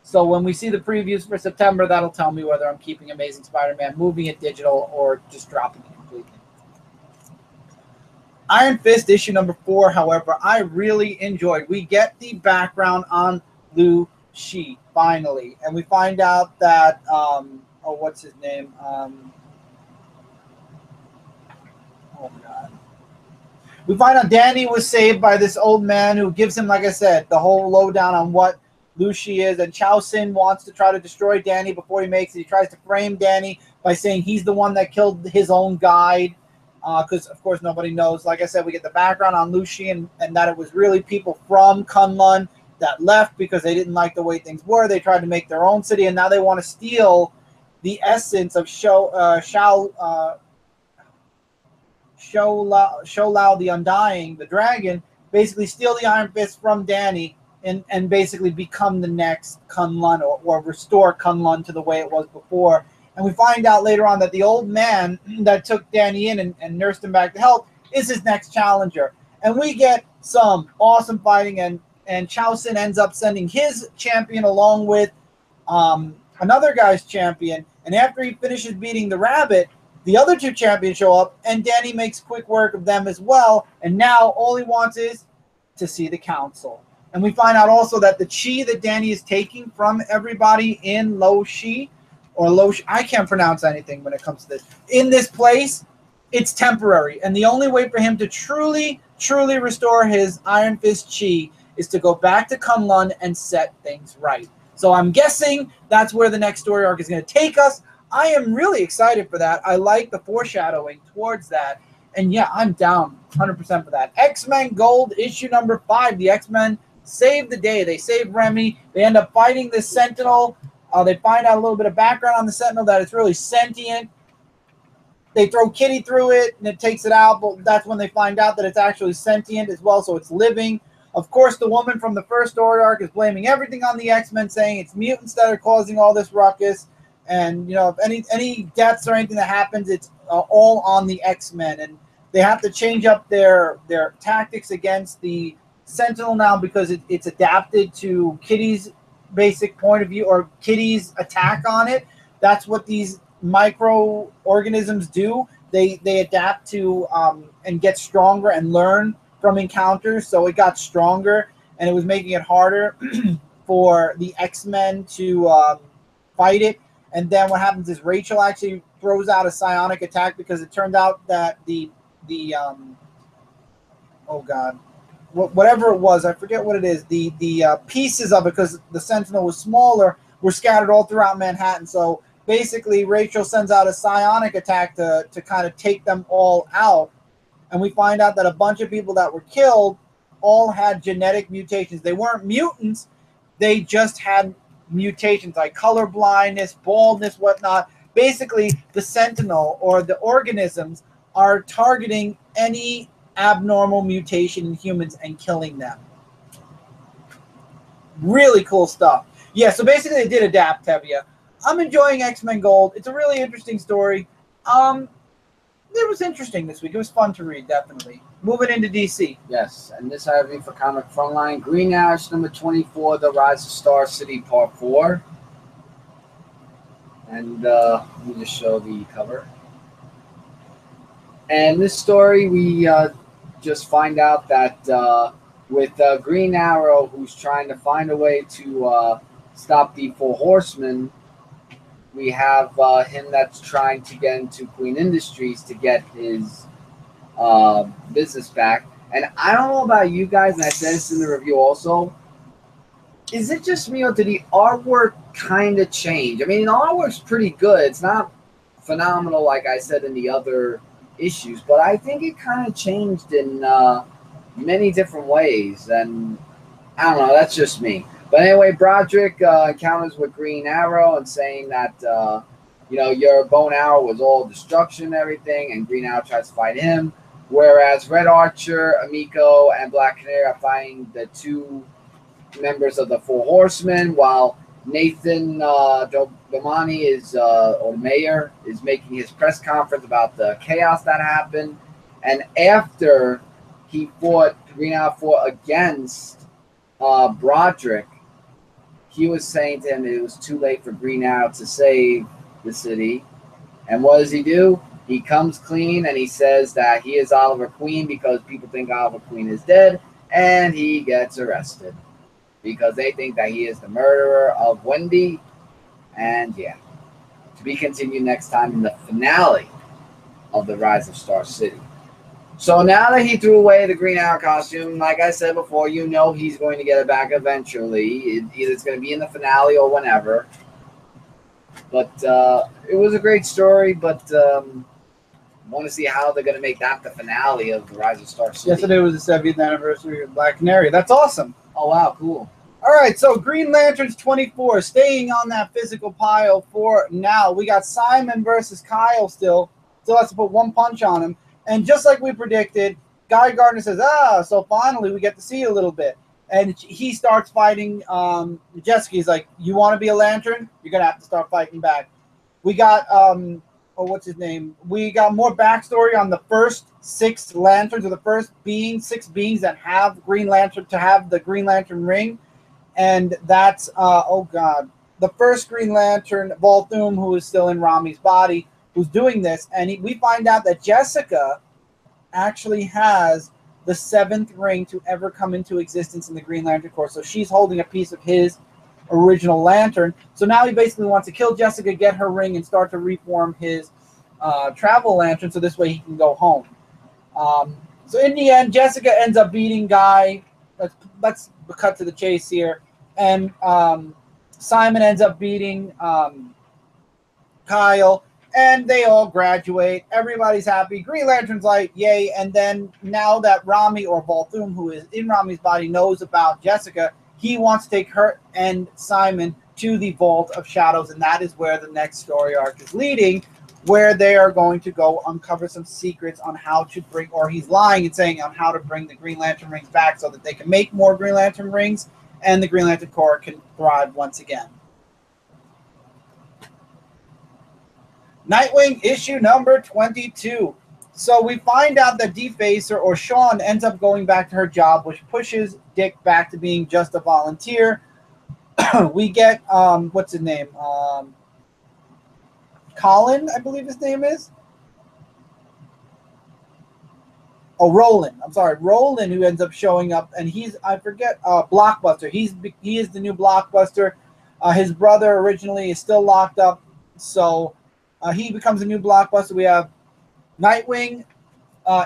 Speaker 1: So when we see the previews for September, that'll tell me whether I'm keeping Amazing Spider-Man, moving it digital, or just dropping it completely. Iron Fist issue number 4, however, I really enjoyed. We get the background on Liu Shi, finally. And we find out that, what's his name? Oh, God. We find out Danny was saved by this old man who gives him, like I said, the whole lowdown on what Liu Shi is. And Chao Sin wants to try to destroy Danny before he makes it. He tries to frame Danny by saying he's the one that killed his own guide. Because, of course, nobody knows. Like I said, we get the background on Liu Shi and that it was really people from Kunlun that left because they didn't like the way things were. They tried to make their own city, and now they want to steal the essence of Shou Lao the Undying, the dragon, basically steal the Iron Fist from Danny and basically become the next Kunlun or restore Kunlun to the way it was before. And we find out later on that the old man that took Danny in and nursed him back to health is his next challenger. And we get some awesome fighting, and Chao Sin ends up sending his champion along with another guy's champion. And after he finishes beating the rabbit, the other 2 champions show up, and Danny makes quick work of them as well. And now all he wants is to see the council. And we find out also that the chi that Danny is taking from everybody in Loshi, I can't pronounce anything when it comes to this. In this place, it's temporary. And the only way for him to truly truly restore his Iron Fist chi is to go back to Kunlun and set things right. So I'm guessing that's where the next story arc is going to take us. I am really excited for that. I like the foreshadowing towards that. And yeah, I'm down 100% for that. X-Men Gold issue number 5. The X-Men save the day. They save Remy. They end up fighting this Sentinel. They find out a little bit of background on the Sentinel, that it's really sentient. They throw Kitty through it, and it takes it out. But that's when they find out that it's actually sentient as well, so it's living. Of course, the woman from the first story arc is blaming everything on the X-Men, saying it's mutants that are causing all this ruckus. And, you know, if any deaths or anything that happens, it's all on the X-Men. And they have to change up their tactics against the Sentinel now because it's adapted to Kitty's basic point of view, or Kitty's attack on it. That's what these microorganisms do. They adapt to and get stronger and learn from encounters. So it got stronger, and it was making it harder for the X-Men to fight it. And then what happens is Rachel actually throws out a psionic attack because it turned out that the oh god, whatever it was, I forget what it is, the pieces of it, because the Sentinel was smaller, were scattered all throughout Manhattan. So basically Rachel sends out a psionic attack to kind of take them all out. And we find out that a bunch of people that were killed all had genetic mutations. They weren't mutants, they just had mutations like color blindness, baldness, whatnot. Basically, the Sentinel or the organisms are targeting any abnormal mutation in humans and killing them. Really cool stuff. Yeah, so basically they did adapt, Tevia. I'm enjoying X-Men Gold. It's a really interesting story. It was interesting this week. It was fun to read, definitely. Moving into DC.
Speaker 2: Yes, and this I have for Comic Frontline. Green Arrow number 24, The Rise of Star City Part 4. And let me just show the cover. And this story, we just find out that with Green Arrow, who's trying to find a way to stop the Four Horsemen, we have him that's trying to get into Queen Industries to get his business back. And I don't know about you guys, and I said this in the review also, is it just me or did the artwork kind of change? I mean, the artwork's pretty good. It's not phenomenal like I said in the other issues, but I think it kind of changed in many different ways. And I don't know, that's just me. But anyway, Broderick encounters with Green Arrow and saying that, you know, your bone arrow was all destruction and everything, and Green Arrow tries to fight him. Whereas Red Archer, Amico, and Black Canary are fighting the two members of the Four Horsemen, while Nathan Domani is, or Mayor, is making his press conference about the chaos that happened. And after Green Arrow fought against Broderick, he was saying to him that it was too late for Green Arrow to save the city. And what does he do? He comes clean and he says that he is Oliver Queen because people think Oliver Queen is dead, and he gets arrested because they think that he is the murderer of Wendy. And yeah, to be continued next time in the finale of The Rise of Star City. So now that he threw away the Green Arrow costume, like I said before, you know he's going to get it back eventually. Either it's going to be in the finale or whenever. But it was a great story, but I want to see how they're going to make that the finale of The Rise of Star City.
Speaker 1: Yesterday was the 70th anniversary of Black Canary. That's awesome.
Speaker 2: Oh, wow, cool.
Speaker 1: All right, so Green Lanterns 24, staying on that physical pile for now. We got Simon versus Kyle still. Still has to put one punch on him. And just like we predicted, Guy Gardner says, so finally we get to see a little bit. And he starts fighting Jessica. He's like, you want to be a Lantern? You're going to have to start fighting back. We got, what's his name? We got more backstory on the first 6 Lanterns, or the first 6 beings that have Green Lantern, to have the Green Lantern ring. And that's, the first Green Lantern, Volthoom, who is still in Rami's body, who's doing this. And we find out that Jessica actually has the 7th ring to ever come into existence in the Green Lantern Corps. So she's holding a piece of his original lantern. So now he basically wants to kill Jessica, get her ring, and start to reform his travel lantern so this way he can go home. So in the end, Jessica ends up beating Guy. Let's cut to the chase here. And Simon ends up beating Kyle. And they all graduate. Everybody's happy. Green Lantern's like, yay. And then now that Rami, or Volthoom, who is in Rami's body, knows about Jessica, he wants to take her and Simon to the Vault of Shadows. And that is where the next story arc is leading, where they are going to go uncover some secrets on how to bring, or he's lying and saying on how to bring the Green Lantern rings back so that they can make more Green Lantern rings and the Green Lantern Corps can thrive once again. Nightwing issue number 22. So we find out that Defacer, or Sean, ends up going back to her job, which pushes Dick back to being just a volunteer. We get, what's his name? Colin, I believe his name is. Oh, Roland. I'm sorry, Roland, who ends up showing up, and he's, I forget, Blockbuster. He is the new Blockbuster. His brother originally is still locked up, so he becomes a new Blockbuster. We have Nightwing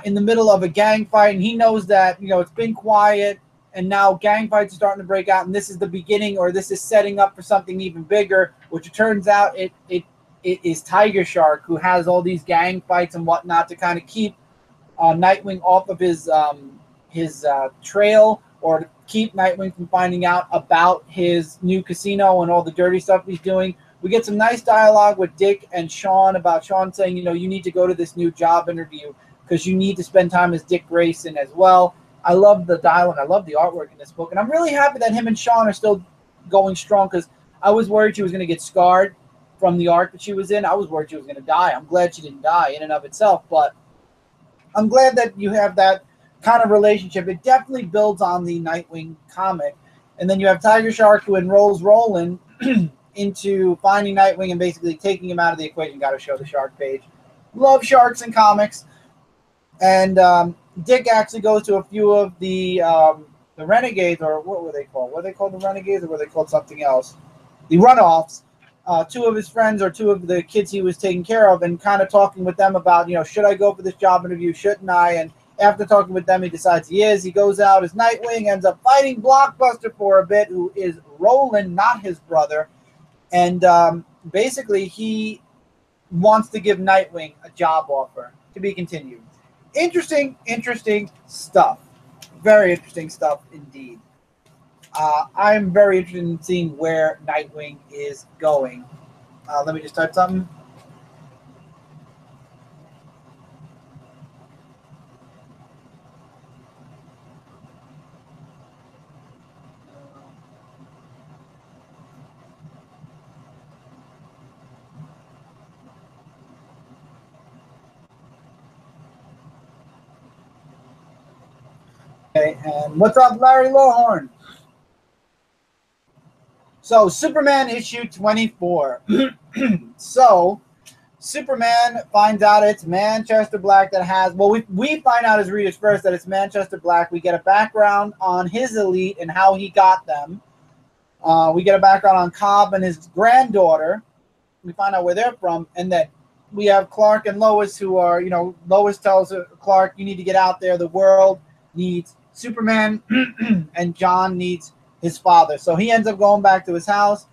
Speaker 1: in the middle of a gang fight, and he knows that, you know, it's been quiet, and now gang fights are starting to break out, and this is the beginning, or this is setting up for something even bigger, which it turns out it is Tiger Shark, who has all these gang fights and whatnot to kind of keep Nightwing off of his trail, or to keep Nightwing from finding out about his new casino and all the dirty stuff he's doing. We get some nice dialogue with Dick and Sean about Sean saying, you know, you need to go to this new job interview because you need to spend time as Dick Grayson as well. I love the dialogue. I love the artwork in this book. And I'm really happy that him and Sean are still going strong, because I was worried she was going to get scarred from the arc that she was in. I was worried she was going to die. I'm glad she didn't die in and of itself, but I'm glad that you have that kind of relationship. It definitely builds on the Nightwing comic. And then you have Tiger Shark, who enrolls Roland into finding Nightwing and basically taking him out of the equation. Got to show the shark page. Love sharks in comics. And Dick actually goes to a few of the Renegades, or what were they called? Were they called the Renegades, or were they called something else? The Runoffs. Two of his friends, or two of the kids he was taking care of, and kind of talking with them about, you know, should I go for this job interview? Shouldn't I? And after talking with them, he decides he is. He goes out as Nightwing, ends up fighting Blockbuster for a bit, who is Roland, not his brother. And basically, he wants to give Nightwing a job offer, to be continued. Interesting stuff. Very interesting stuff indeed. I'm very interested in seeing where Nightwing is going. Let me just type something. Okay, and what's up, Larry Lawhorn? So, Superman issue 24. So, Superman finds out it's Manchester Black that has... Well, we find out as readers first that it's Manchester Black. We get a background on his elite and how he got them. We get a background on Cobb and his granddaughter. We find out where they're from. And then we have Clark and Lois, who are, you know, Lois tells Clark, you need to get out there. The world needs Superman, and John needs his father. So he ends up going back to his house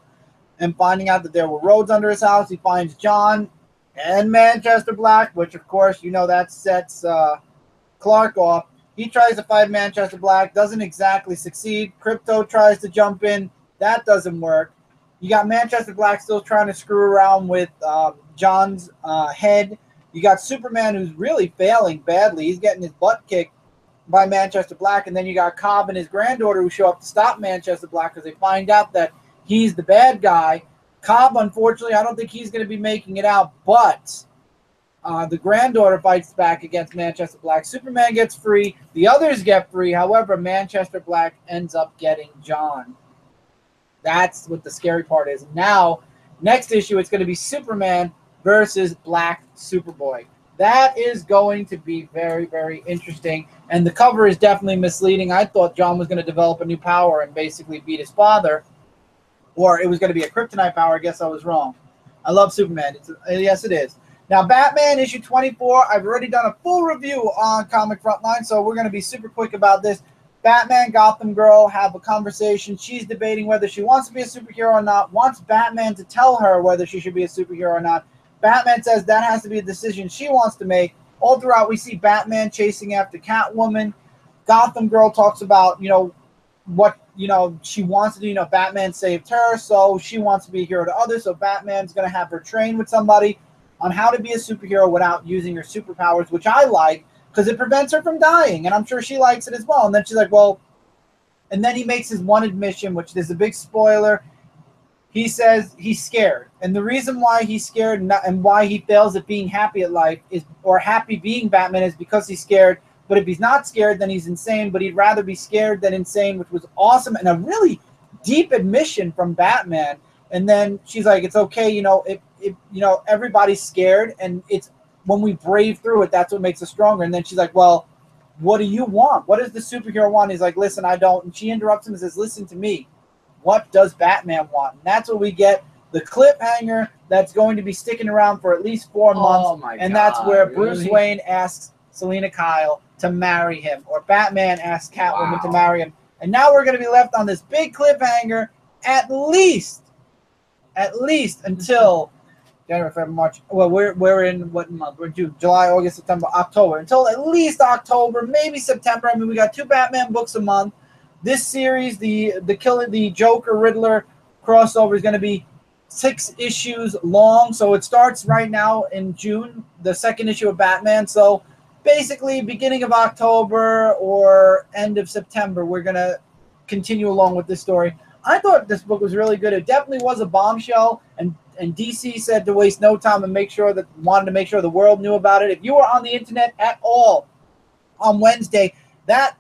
Speaker 1: and finding out that there were roads under his house. He finds John and Manchester Black, which, of course, you know, that sets Clark off. He tries to fight Manchester Black, doesn't exactly succeed. Crypto tries to jump in. That doesn't work. You got Manchester Black still trying to screw around with John's head. You got Superman, who's really failing badly. He's getting his butt kicked by Manchester Black. And then you got Cobb and his granddaughter, who show up to stop Manchester Black because they find out that he's the bad guy. Cobb, unfortunately, I don't think he's going to be making it out, but the granddaughter fights back against Manchester Black. Superman gets free. The others get free. However, Manchester Black ends up getting John. That's what the scary part is. Now, next issue, it's going to be Superman versus Black Superboy. That is going to be very, very interesting. And the cover is definitely misleading. I thought John was going to develop a new power and basically beat his father. Or it was going to be a kryptonite power. I guess I was wrong. I love Superman. Yes, it is. Now, Batman issue 24, I've already done a full review on Comic Frontline, so we're going to be super quick about this. Batman, Gotham Girl have a conversation. She's debating whether she wants to be a superhero or not, wants Batman to tell her whether she should be a superhero or not. Batman says that has to be a decision she wants to make. All throughout, we see Batman chasing after Catwoman. Gotham Girl talks about, what, she wants to do. Batman saved her, so she wants to be a hero to others. So Batman's going to have her train with somebody on how to be a superhero without using her superpowers, which I like because it prevents her from dying. And I'm sure she likes it as well. And then she's like, well, and then he makes his one admission, which is a big spoiler. He says he's scared. And the reason why he's scared and why he fails at being happy at life or happy being Batman is because he's scared. But if he's not scared, then he's insane. But he'd rather be scared than insane, which was awesome and a really deep admission from Batman. And then she's like, it's okay, everybody's scared, and it's when we brave through it, that's what makes us stronger. And then she's like, well, what do you want? What does the superhero want? He's like, listen, I don't. And she interrupts him and says, listen to me. What does Batman want? And that's what we get, the cliffhanger that's going to be sticking around for at least 4 months.
Speaker 2: Oh my
Speaker 1: and
Speaker 2: God,
Speaker 1: that's where
Speaker 2: really?
Speaker 1: Bruce Wayne asks Selena Kyle to marry him, or Batman asks Catwoman to marry him. And now we're going to be left on this big cliffhanger at least until January, February, March. Well, we're in what month? We're June, July, August, September, October. Until at least October, maybe September. I mean, we got 2 Batman books a month. This series, the Joker Riddler crossover, is going to be 6 issues long. So it starts right now in June, the 2nd issue of Batman. So basically, beginning of October or end of September, we're going to continue along with this story. I thought this book was really good. It definitely was a bombshell, and DC said to waste no time and wanted to make sure the world knew about it. If you were on the internet at all on Wednesday, that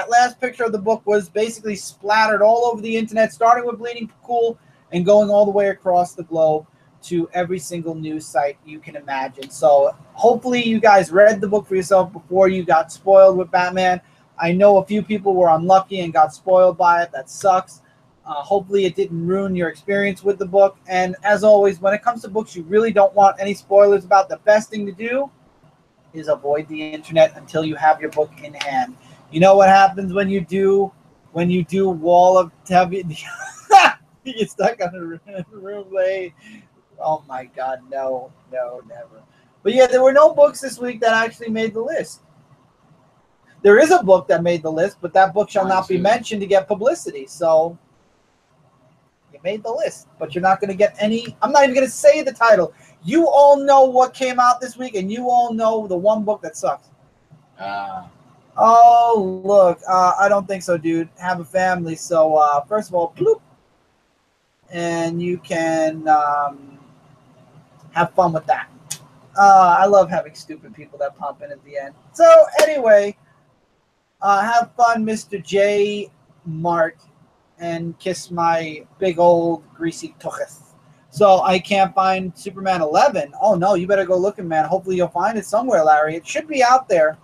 Speaker 1: last picture of the book was basically splattered all over the internet, starting with Bleeding Cool and going all the way across the globe to every single news site you can imagine. So hopefully you guys read the book for yourself before you got spoiled with Batman. I know a few people were unlucky and got spoiled by it. That sucks. Hopefully it didn't ruin your experience with the book. And as always, when it comes to books you really don't want any spoilers about, the best thing to do is avoid the internet until you have your book in hand. You know what happens when you do Wall of Heavy? You get stuck on the room late. Oh my God, no, never. But yeah, there were no books this week that actually made the list. There is a book that made the list, but that book shall not be mentioned to get publicity. So you made the list, but you're not going to get any. I'm not even going to say the title. You all know what came out this week, and you all know the one book that sucks. Oh, look. I don't think so, dude. Have a family. So, first of all, bloop. And you can have fun with that. I love having stupid people that pop in at the end. So, anyway, have fun, Mr. J. Mart, and kiss my big old greasy tuchus. So I can't find Superman 11. Oh, no, you better go looking, man. Hopefully you'll find it somewhere, Larry. It should be out there.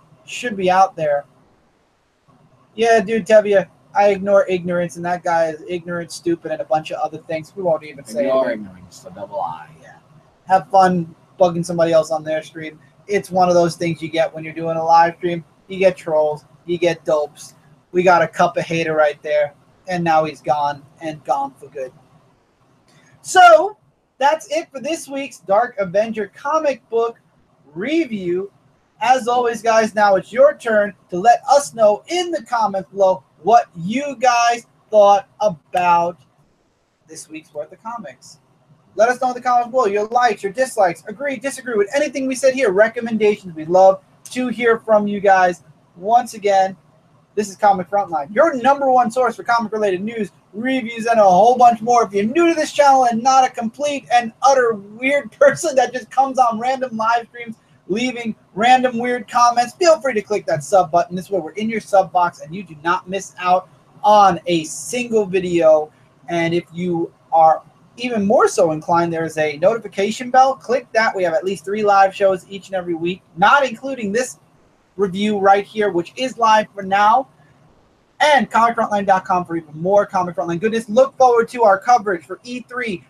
Speaker 1: Yeah, dude, Tevye, I ignore ignorance, and that guy is ignorant, stupid, and a bunch of other things. We won't even say it.
Speaker 2: Ignore ignorance, the double I.
Speaker 1: Yeah. Have fun bugging somebody else on their stream. It's one of those things you get when you're doing a live stream. You get trolls. You get dopes. We got a cup of hater right there, and now he's gone, and gone for good. So that's it for this week's Dark Avenger comic book review. As always, guys, now it's your turn to let us know in the comments below what you guys thought about this week's worth of comics. Let us know in the comments below your likes, your dislikes, agree, disagree with anything we said here, recommendations. We'd love to hear from you guys. Once again, this is Comic Frontline, your #1 source for comic-related news, reviews, and a whole bunch more. If you're new to this channel and not a complete and utter weird person that just comes on random live streams, leaving random weird comments, feel free to click that sub button. This way we're in your sub box and you do not miss out on a single video. And if you are even more so inclined, there is a notification bell. Click that. We have at least 3 live shows each and every week, not including this review right here, which is live for now. And comicfrontline.com for even more Comic Frontline goodness. Look forward to our coverage for E3.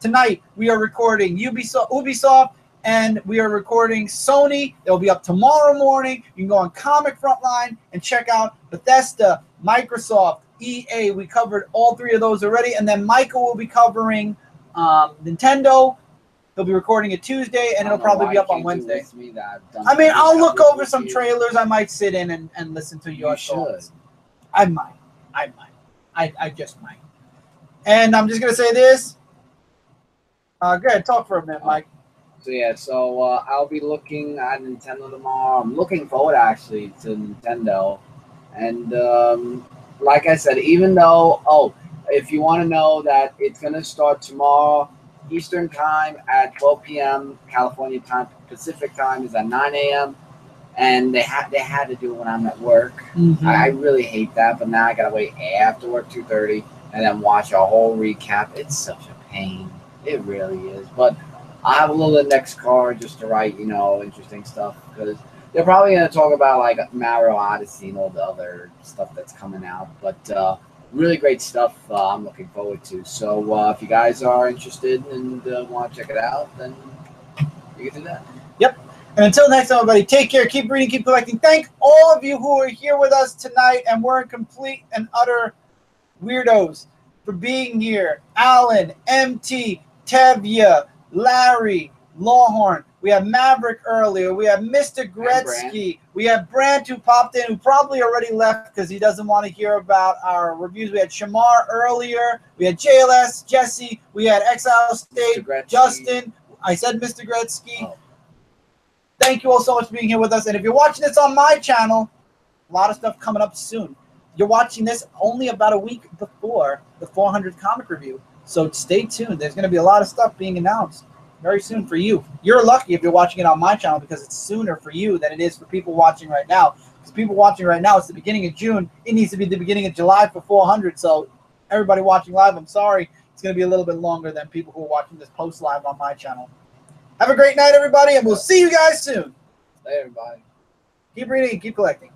Speaker 1: Tonight, we are recording Ubisoft and we are recording Sony. It'll be up tomorrow morning. You can go on Comic Frontline and check out Bethesda, Microsoft, EA. We covered all three of those already, and then Michael will be covering Nintendo. He'll be recording it Tuesday, and it'll probably be up on Wednesday. I mean, I'll look over some trailers. I might sit in and listen to your thoughts. I might. I just might. And I'm just going to say this. Go ahead, talk for a minute, Mike.
Speaker 2: So, yeah, I'll be looking at Nintendo tomorrow. I'm looking forward, actually, to Nintendo. And like I said, even though, if you want to know that it's going to start tomorrow, Eastern time at 12 p.m. California time, Pacific time is at 9 a.m. And they had to do it when I'm at work. Mm-hmm. I really hate that, but now I gotta wait after work 2:30 and then watch a whole recap. It's such a pain. It really is. But I have a little index card just to write, interesting stuff, because they're probably gonna talk about like Mario Odyssey and all the other stuff that's coming out. But really great stuff. I'm looking forward to. So if you guys are interested and want to check it out, then you can do that.
Speaker 1: Yep. And until next time, everybody, take care, keep reading, keep collecting. Thank all of you who are here with us tonight and weren't complete and utter weirdos for being here. Alan, MT, Tevya, Larry, Lawhorn. We have Maverick earlier. We have Mr. Gretzky. We have Brandt who popped in, who probably already left because he doesn't want to hear about our reviews. We had Shamar earlier. We had JLS, Jesse. We had Exile State, Justin. I said Mr. Gretzky. Oh. Thank you all so much for being here with us. And if you're watching this on my channel, a lot of stuff coming up soon. You're watching this only about a week before the 400 comic review. So stay tuned. There's going to be a lot of stuff being announced very soon for you. You're lucky if you're watching it on my channel because it's sooner for you than it is for people watching right now. Because people watching right now, it's the beginning of June. It needs to be the beginning of July for 400. So everybody watching live, I'm sorry. It's going to be a little bit longer than people who are watching this post live on my channel. Have a great night, everybody, and we'll see you guys soon.
Speaker 2: Bye, everybody.
Speaker 1: Keep reading and keep collecting.